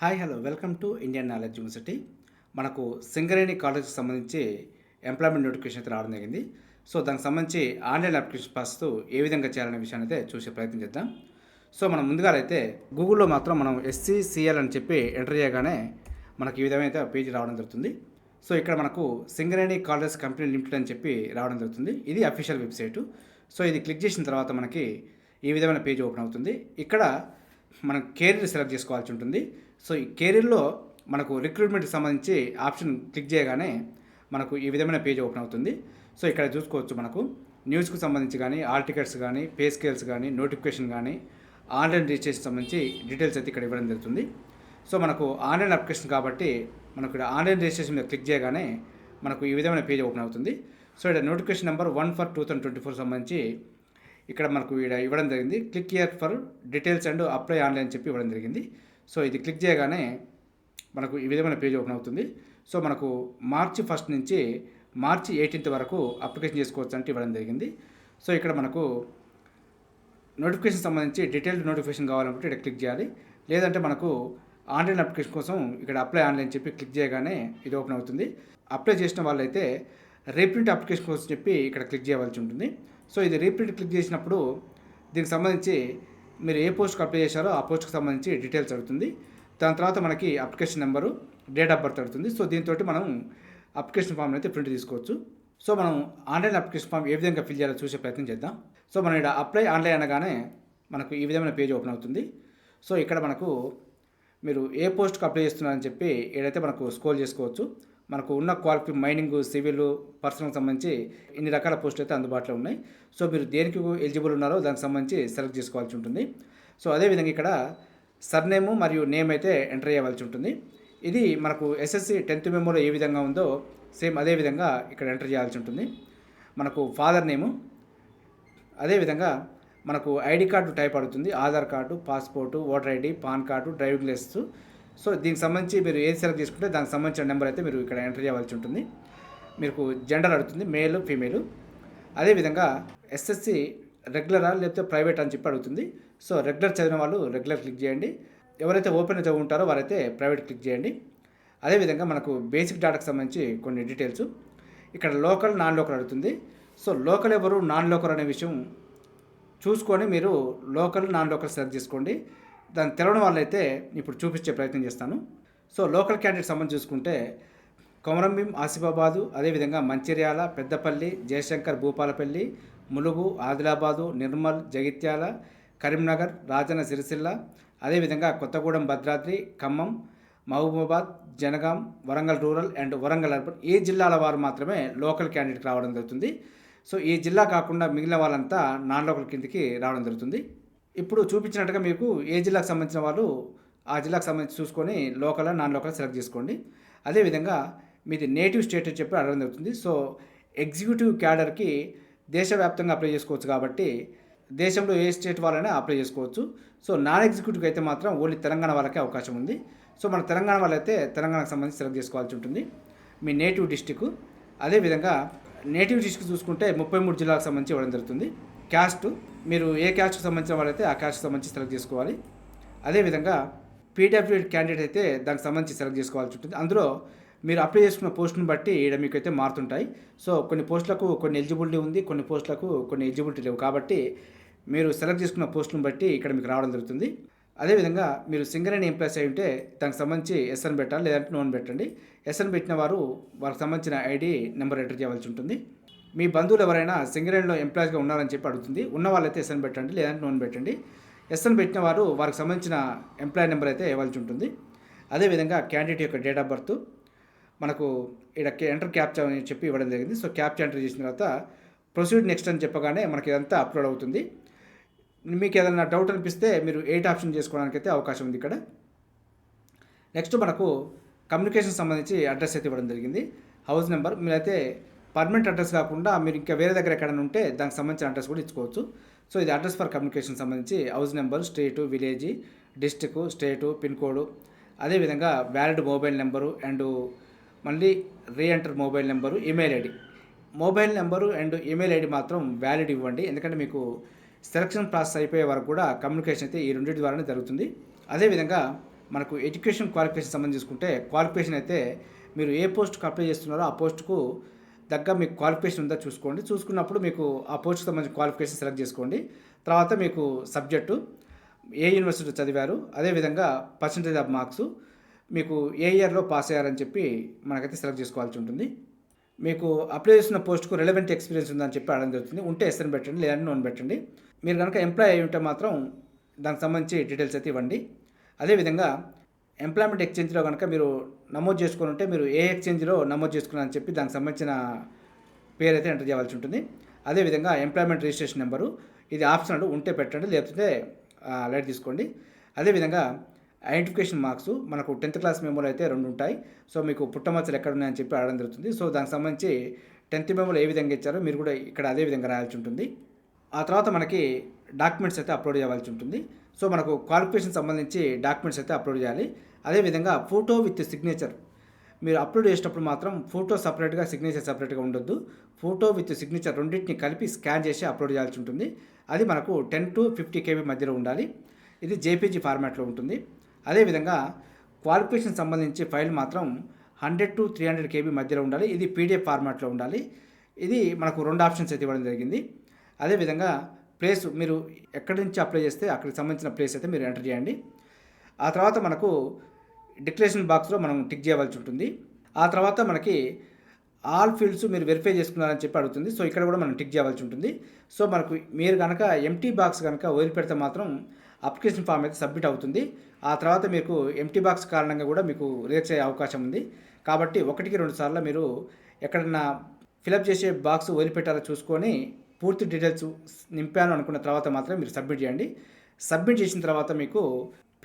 Hi hello welcome to Indian knowledge university. మనకు సింగరేణి కాలేజ్కి సంబంధించి ఎంప్లాయ్మెంట్ నోటిఫికేషన్ అయితే రావడం జరిగింది. సో దానికి సంబంధించి ఆన్లైన్ అప్లికేషన్ ప్రాసెస్ ఏ విధంగా చేయాలనే విషయాన్ని అయితే చూసే ప్రయత్నం చేద్దాం. సో మనం ముందుగా అయితే గూగుల్లో మాత్రం మనం SCCL అని చెప్పి ఎంటర్ చేయగానే మనకు ఈ విధమైన పేజీ రావడం జరుగుతుంది. సో ఇక్కడ మనకు సింగరేణి కాలేజ్ కంపెనీ లిమిటెడ్ అని చెప్పి రావడం జరుగుతుంది. ఇది అఫీషియల్ వెబ్సైటు. సో ఇది క్లిక్ చేసిన తర్వాత మనకి ఈ విధమైన పేజ్ ఓపెన్ అవుతుంది. ఇక్కడ మనం కెరీర్ సెలెక్ట్ చేసుకోవాల్సి ఉంటుంది. సో ఈ కెరీర్లో మనకు రిక్రూట్మెంట్కి సంబంధించి ఆప్షన్ క్లిక్ చేయగానే మనకు ఈ విధమైన పేజ్ ఓపెన్ అవుతుంది. సో ఇక్కడ చూసుకోవచ్చు మనకు న్యూస్కి సంబంధించి కానీ ఆల్ టికెట్స్ కానీ పే స్కేల్స్ కానీ నోటిఫికేషన్ కానీ ఆన్లైన్ రిజిస్ట్రేషన్ సంబంధించి డీటెయిల్స్ అయితే ఇక్కడ ఇవ్వడం జరుగుతుంది. సో మనకు ఆన్లైన్ అప్లికేషన్ కాబట్టి మనకు ఇక్కడ ఆన్లైన్ రిజిస్ట్రేషన్ మీద క్లిక్ చేయగానే మనకు ఈ విధమైన పేజ్ ఓపెన్ అవుతుంది. సో ఇక్కడ నోటిఫికేషన్ నెంబర్ 1/2024 సంబంధించి ఇక్కడ మనకు ఇక్కడ ఇవ్వడం జరిగింది. Click here for details and apply online చెప్పి ఇవ్వడం జరిగింది. సో ఇది క్లిక్ చేయగానే మనకు ఈ విధమైన పేజ్ ఓపెన్ అవుతుంది. సో మనకు మార్చి 1 నుంచి మార్చి 18 వరకు అప్లికేషన్ చేసుకోవచ్చు అంటే ఇవ్వడం జరిగింది. సో ఇక్కడ మనకు నోటిఫికేషన్ సంబంధించి డీటెయిల్డ్ నోటిఫికేషన్ కావాలంటే ఇక్కడ క్లిక్ చేయాలి. లేదంటే మనకు ఆన్లైన్ అప్లికేషన్ కోసం ఇక్కడ అప్లై ఆన్లైన్ చెప్పి క్లిక్ చేయగానే ఇది ఓపెన్ అవుతుంది. అప్లై చేసిన వాళ్ళైతే రీప్రింట్ అప్లికేషన్ కోసం చెప్పి ఇక్కడ క్లిక్ చేయవలసి ఉంటుంది. సో ఇది రీప్రింట్ క్లిక్ చేసినప్పుడు దీనికి సంబంధించి మీరు ఏ పోస్ట్కి అప్లై చేశారో ఆ పోస్ట్కి సంబంధించి డీటెయిల్స్ అడుగుతుంది. దాని తర్వాత మనకి application number, date of birth అడుగుతుంది. సో దీంతో మనం అప్లికేషన్ ఫామ్ అయితే ప్రింట్ తీసుకోవచ్చు. సో మనం ఆన్లైన్ అప్లికేషన్ ఫామ్ ఏ విధంగా ఫిల్ చేయాలో చూసే ప్రయత్నం చేద్దాం. సో మనం ఇక్కడ అప్లై ఆన్లైన్ అనగానే మనకు ఈ విధమైన పేజ్ ఓపెన్ అవుతుంది. సో ఇక్కడ మనకు మీరు ఏ పోస్ట్కి అప్లై చేస్తున్నారని చెప్పి ఏదైతే మనకు స్క్రోల్ చేసుకోవచ్చు. మనకు ఉన్న క్వాలిఫై మైనింగ్, సివిల్, పర్సనల్కి సంబంధించి ఇన్ని రకాల పోస్టులు అయితే అందుబాటులో ఉన్నాయి. సో మీరు దేనికి ఎలిజిబుల్ ఉన్నారో దానికి సంబంధించి సెలెక్ట్ చేసుకోవాల్సి ఉంటుంది. సో అదేవిధంగా ఇక్కడ సర్నేము మరియు నేమ్ అయితే ఎంటర్ చేయవలసి ఉంటుంది. ఇది మనకు SSC 10th మెమోలో ఏ విధంగా ఉందో సేమ్ అదే విధంగా ఇక్కడ ఎంటర్ చేయాల్సి ఉంటుంది. మనకు ఫాదర్ నేము, అదేవిధంగా మనకు ఐడి కార్డు టైప్ అడుగుతుంది. Aadhaar card, passport, voter ID, PAN card, driving licence. So దీనికి సంబంధించి మీరు ఏది సెలెక్ట్ చేసుకుంటే దానికి సంబంధించిన నెంబర్ అయితే మీరు ఇక్కడ ఎంటర్ చేయవలసి ఉంటుంది. మీకు జెండర్ అడుగుతుంది, మేల్, ఫీమేల్. అదేవిధంగా SSC రెగ్యులరా లేకపోతే ప్రైవేట్ అని చెప్పి అడుగుతుంది. సో రెగ్యులర్ చదివిన వాళ్ళు రెగ్యులర్ క్లిక్ చేయండి. ఎవరైతే ఓపెన్ చదివి ఉంటారో వారైతే ప్రైవేట్ క్లిక్ చేయండి. అదేవిధంగా మనకు బేసిక్ డేటాకు సంబంధించి కొన్ని డీటెయిల్స్ ఇక్కడ లోకల్, నాన్ లోకల్ అడుగుతుంది. సో లోకల్ ఎవరు, నాన్ లోకల్ అనే విషయం చూసుకొని మీరు లోకల్, నాన్ లోకల్ సెలెక్ట్ చేసుకోండి. దాన్ని తెలవడం వాళ్ళైతే ఇప్పుడు చూపించే ప్రయత్నం చేస్తాను. సో లోకల్ క్యాండిడేట్ సంబంధించి చూసుకుంటే కొమరంభీం, ఆసిఫాబాదు, అదేవిధంగా మంచిర్యాల, పెద్దపల్లి, జయశంకర్, భూపాలపల్లి, ములుగు, ఆదిలాబాదు, నిర్మల్, జగిత్యాల, కరీంనగర్, రాజన్న సిరిసిల్ల, అదేవిధంగా Kothagudem, Bhadradri, Khammam, Mahabubabad, Jangaon, Warangal rural and Warangal urban ఈ జిల్లాల వారు మాత్రమే లోకల్ క్యాండిడేట్కి రావడం జరుగుతుంది. సో ఈ జిల్లా కాకుండా మిగిలిన వాళ్ళంతా నాన్ లోకల్ కిందకి రావడం జరుగుతుంది. ఇప్పుడు చూపించినట్టుగా మీకు ఏ జిల్లాకు సంబంధించిన వాళ్ళు ఆ జిల్లాకు సంబంధించి చూసుకొని లోకల్, నాన్ లోకల్ సెలెక్ట్ చేసుకోండి. అదేవిధంగా మీది నేటివ్ స్టేట్ అని చెప్పి అడగడం జరుగుతుంది. సో ఎగ్జిక్యూటివ్ క్యాడర్కి దేశవ్యాప్తంగా అప్లై చేసుకోవచ్చు కాబట్టి దేశంలో ఏ స్టేట్ వాళ్ళైనా అప్లై చేసుకోవచ్చు. సో నాన్ ఎగ్జిక్యూటివ్కి అయితే మాత్రం ఓన్లీ తెలంగాణ వాళ్ళకే అవకాశం ఉంది. సో మన తెలంగాణ వాళ్ళైతే తెలంగాణకు సంబంధించి సెలెక్ట్ చేసుకోవాల్సి ఉంటుంది. మీ నేటివ్ డిస్టిక్, అదేవిధంగా నేటివ్ డిస్టిక్ చూసుకుంటే 33 జిల్లాలకు సంబంధించి ఇవ్వడం జరుగుతుంది. క్యాస్ట్, మీరు ఏ క్యాస్ట్కి సంబంధించిన వాళ్ళైతే ఆ క్యాస్ట్కి సంబంధించి సెలెక్ట్ చేసుకోవాలి. అదేవిధంగా PWD క్యాండిడేట్ అయితే దానికి సంబంధించి సెలెక్ట్ చేసుకోవాల్సి ఉంటుంది. అందులో మీరు అప్లై చేసుకున్న పోస్టును బట్టి ఇక్కడ మీకు అయితే మారుతుంటాయి. సో కొన్ని పోస్టులకు కొన్ని ఎలిజిబిలిటీ ఉంది, కొన్ని పోస్టులకు కొన్ని ఎలిజిబిలిటీ లేవు. కాబట్టి మీరు సెలెక్ట్ చేసుకున్న పోస్టును బట్టి ఇక్కడ మీకు రావడం జరుగుతుంది. అదేవిధంగా మీరు సింగరేణి ఎంప్లాయీస్ అయి ఉంటే దానికి సంబంధించి SN పెట్టాలి, లేదంటే నోన్ పెట్టండి. SN పెట్టిన వారు వాళ్ళకి సంబంధించిన ఐడి నెంబర్ ఎంటర్ చేయవలసి ఉంటుంది. మీ బంధువులు ఎవరైనా సింగరేణిలో ఎంప్లాయీస్గా ఉన్నారని చెప్పి అడుగుతుంది. ఉన్న వాళ్ళైతే SN పెట్టండి, లేదంటే నోన్ పెట్టండి. SN పెట్టిన వారు వారికి సంబంధించిన ఎంప్లాయీ నెంబర్ అయితే ఇవ్వాల్సి ఉంటుంది. అదేవిధంగా క్యాండిడేట్ యొక్క డేట్ ఆఫ్ బర్త్ మనకు ఇక్కడ ఎంటర్ క్యాప్చా అని చెప్పి ఇవ్వడం జరిగింది. సో క్యాప్చా ఎంటర్ చేసిన తర్వాత ప్రొసీడ్ నెక్స్ట్ అని చెప్పగానే మనకి ఇదంతా అప్లోడ్ అవుతుంది. మీకు ఏదైనా డౌట్ అనిపిస్తే మీరు 8 ఆప్షన్ చేసుకోవడానికి అయితే అవకాశం ఉంది ఇక్కడ. నెక్స్ట్ మనకు కమ్యూనికేషన్ సంబంధించి అడ్రస్ అయితే ఇవ్వడం జరిగింది. హౌస్ నెంబర్, మీరైతే పర్మనెంట్ అడ్రస్ కాకుండా మీరు ఇంకా వేరే దగ్గర ఎక్కడైనా ఉంటే దానికి సంబంధించిన అడ్రస్ కూడా ఇచ్చుకోవచ్చు. సో ఇది అడ్రస్ ఫర్ కమ్యూనికేషన్ సంబంధించి హౌస్ నెంబర్, స్టేటు, విలేజ్, డిస్టిక్, స్టేటు, పిన్ కోడ్, అదేవిధంగా వ్యాలిడ్ మొబైల్ నెంబరు అండ్ మళ్ళీ re-enter mobile number, email ID. Mobile number and email ID మాత్రం వ్యాలిడ్ ఇవ్వండి. ఎందుకంటే మీకు సెలక్షన్ ప్రాసెస్ అయిపోయే వరకు కూడా కమ్యూనికేషన్ అయితే ఈ రెండింటి ద్వారానే జరుగుతుంది. అదేవిధంగా మనకు ఎడ్యుకేషన్ క్వాలిఫికేషన్ సంబంధించి చూసుకుంటే క్వాలిఫికేషన్ అయితే మీరు ఏ పోస్ట్కి అప్లై చేస్తున్నారో ఆ పోస్ట్కు దగ్గర మీకు క్వాలిఫికేషన్ ఉందా చూసుకోండి. చూసుకున్నప్పుడు మీకు ఆ పోస్ట్కి సంబంధించిన క్వాలిఫికేషన్ సెలెక్ట్ చేసుకోండి. తర్వాత మీకు సబ్జెక్టు ఏ యూనివర్సిటీ చదివారు, అదేవిధంగా పర్సంటేజ్ ఆఫ్ మార్క్స్, మీకు ఏ ఇయర్లో పాస్ అయ్యారని చెప్పి మనకైతే సెలెక్ట్ చేసుకోవాల్సి ఉంటుంది. మీకు అప్లై చేసిన పోస్ట్కు రెలవెంట్ ఎక్స్పీరియన్స్ ఉందని చెప్పి అడగడం జరుగుతుంది. ఉంటే ఎస్ఎన్ పెట్టండి, లేదంటే నోన్ పెట్టండి. మీరు కనుక ఎంప్లాయ్ అయి ఉంటే మాత్రం దానికి సంబంధించి డీటెయిల్స్ అయితే ఇవ్వండి. అదేవిధంగా ఎంప్లాయ్మెంట్ ఎక్స్చేంజ్లో కనుక మీరు నమోదు చేసుకొని ఉంటే మీరు ఏ ఎక్స్చేంజ్లో నమోదు చేసుకున్నారని చెప్పి దానికి సంబంధించిన పేరు అయితే ఎంటర్ చేయాల్సి ఉంటుంది. అదేవిధంగా ఎంప్లాయ్మెంట్ రిజిస్ట్రేషన్ నెంబరు, ఇది ఆప్షనల్, ఉంటే పెట్టండి, లేకపోతే లైట్ తీసుకోండి. అదేవిధంగా ఐడెంటిఫికేషన్ మార్క్స్ మనకు 10th క్లాస్ మెమోలో అయితే 2 ఉంటాయి. సో మీకు పుట్టమచ్చలు ఎక్కడ ఉన్నాయని చెప్పి అడగడం జరుగుతుంది. సో దానికి సంబంధించి 10th మెమోలో ఏ విధంగా ఇచ్చారో మీరు కూడా ఇక్కడ అదే విధంగా రాయాల్సి ఉంటుంది. ఆ తర్వాత మనకి డాక్యుమెంట్స్ అయితే అప్లోడ్ చేయాల్సి ఉంటుంది. సో మనకు క్వాలిఫికేషన్ సంబంధించి డాక్యుమెంట్స్ అయితే అప్లోడ్ చేయాలి. అదేవిధంగా ఫోటో విత్ సిగ్నేచర్ మీరు అప్లోడ్ చేసేటప్పుడు మాత్రం ఫోటో సపరేట్గా, సిగ్నేచర్ సపరేట్గా ఉండొద్దు. ఫోటో విత్ సిగ్నేచర్ రెండింటిని కలిపి స్కాన్ చేసి అప్లోడ్ చేయాల్సి ఉంటుంది. అది మనకు 10 to 50 KB మధ్యలో ఉండాలి. ఇది జేపీజీ ఫార్మాట్లో ఉంటుంది. అదేవిధంగా క్వాలిఫికేషన్ సంబంధించి ఫైల్ మాత్రం 100 to 300 KB మధ్యలో ఉండాలి. ఇది పీడిఎఫ్ ఫార్మాట్లో ఉండాలి. ఇది మనకు 2 ఆప్షన్స్ అయితే ఇవ్వడం జరిగింది. అదేవిధంగా ప్లేస్ మీరు ఎక్కడి నుంచి అప్లై చేస్తే అక్కడికి సంబంధించిన ప్లేస్ అయితే మీరు ఎంటర్ చేయండి. ఆ తర్వాత మనకు డిక్లరేషన్ బాక్స్లో మనం టిక్ చేయవలసి ఉంటుంది. ఆ తర్వాత మనకి ఆల్ ఫీల్డ్స్ మీరు వెరిఫై చేసుకున్నారని చెప్పి అడుగుతుంది. సో ఇక్కడ కూడా మనం టిక్ చేయవలసి ఉంటుంది. సో మనకు మీరు కనుక ఎంటీ బాక్స్ కనుక వదిలిపెడితే మాత్రం అప్లికేషన్ ఫామ్ అయితే సబ్మిట్ అవుతుంది. ఆ తర్వాత మీకు ఎంటీ బాక్స్ కారణంగా కూడా మీకు రిజెక్ట్ అయ్యే అవకాశం ఉంది. కాబట్టి 1-2 సార్లు మీరు ఎక్కడన్నా ఫిలప్ చేసే బాక్స్ వదిలిపెట్టాలో చూసుకొని పూర్తి డీటెయిల్స్ నింపాను అనుకున్న తర్వాత మాత్రం మీరు సబ్మిట్ చేయండి. సబ్మిట్ చేసిన తర్వాత మీకు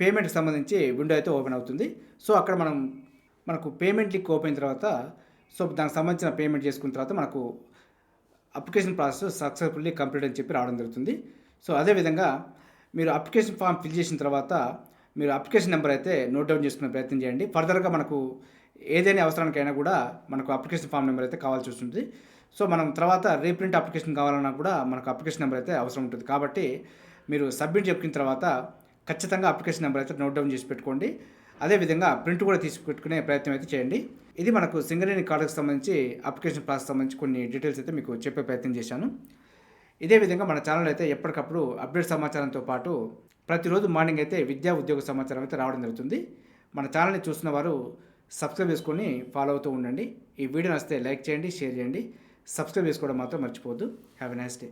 పేమెంట్కి సంబంధించి విండో అయితే ఓపెన్ అవుతుంది. సో అక్కడ మనకు పేమెంట్ లింక్ ఓపెన్ అయిన తర్వాత సో దానికి సంబంధించిన పేమెంట్ చేసుకున్న తర్వాత మనకు అప్లికేషన్ ప్రాసెస్ సక్సెస్ఫుల్లీ కంప్లీట్ అని చెప్పి రావడం జరుగుతుంది. సో అదేవిధంగా మీరు అప్లికేషన్ ఫామ్ ఫిల్ చేసిన తర్వాత మీరు అప్లికేషన్ నెంబర్ అయితే నోట్ డౌన్ చేసుకునే ప్రయత్నం చేయండి. ఫర్దర్గా మనకు ఏదైనా అవసరానికైనా కూడా మనకు అప్లికేషన్ ఫామ్ నెంబర్ అయితే కావాల్సి వస్తుంది. సో మనం తర్వాత రీప్రింట్ అప్లికేషన్ కావాలన్నా కూడా మనకు అప్లికేషన్ నెంబర్ అయితే అవసరం ఉంటుంది. కాబట్టి మీరు సబ్మిట్ చెప్పిన తర్వాత ఖచ్చితంగా అప్లికేషన్ నెంబర్ అయితే నోట్ డౌన్ చేసి పెట్టుకోండి. అదేవిధంగా ప్రింట్ కూడా తీసి పెట్టుకునే ప్రయత్నం అయితే చేయండి. ఇది మనకు సింగరేణి కాలేజ్కి సంబంధించి అప్లికేషన్ ప్రాసెస్ సంబంధించి కొన్ని డీటెయిల్స్ అయితే మీకు చెప్పే ప్రయత్నం చేశాను. ఇదే విధంగా మన ఛానల్ అయితే ఎప్పటికప్పుడు అప్డేట్ సమాచారంతో పాటు ప్రతిరోజు మార్నింగ్ అయితే విద్యా ఉద్యోగ సమాచారం అయితే రావడం జరుగుతుంది. మన ఛానల్ని చూస్తున్న వారు సబ్స్క్రైబ్ చేసుకొని ఫాలో అవుతూ ఉండండి. ఈ వీడియో నచ్చితే లైక్ చేయండి, షేర్ చేయండి, సబ్స్క్రైబ్ చేసుకోవడం మాత్రం మర్చిపోవద్దు. Have a nice day.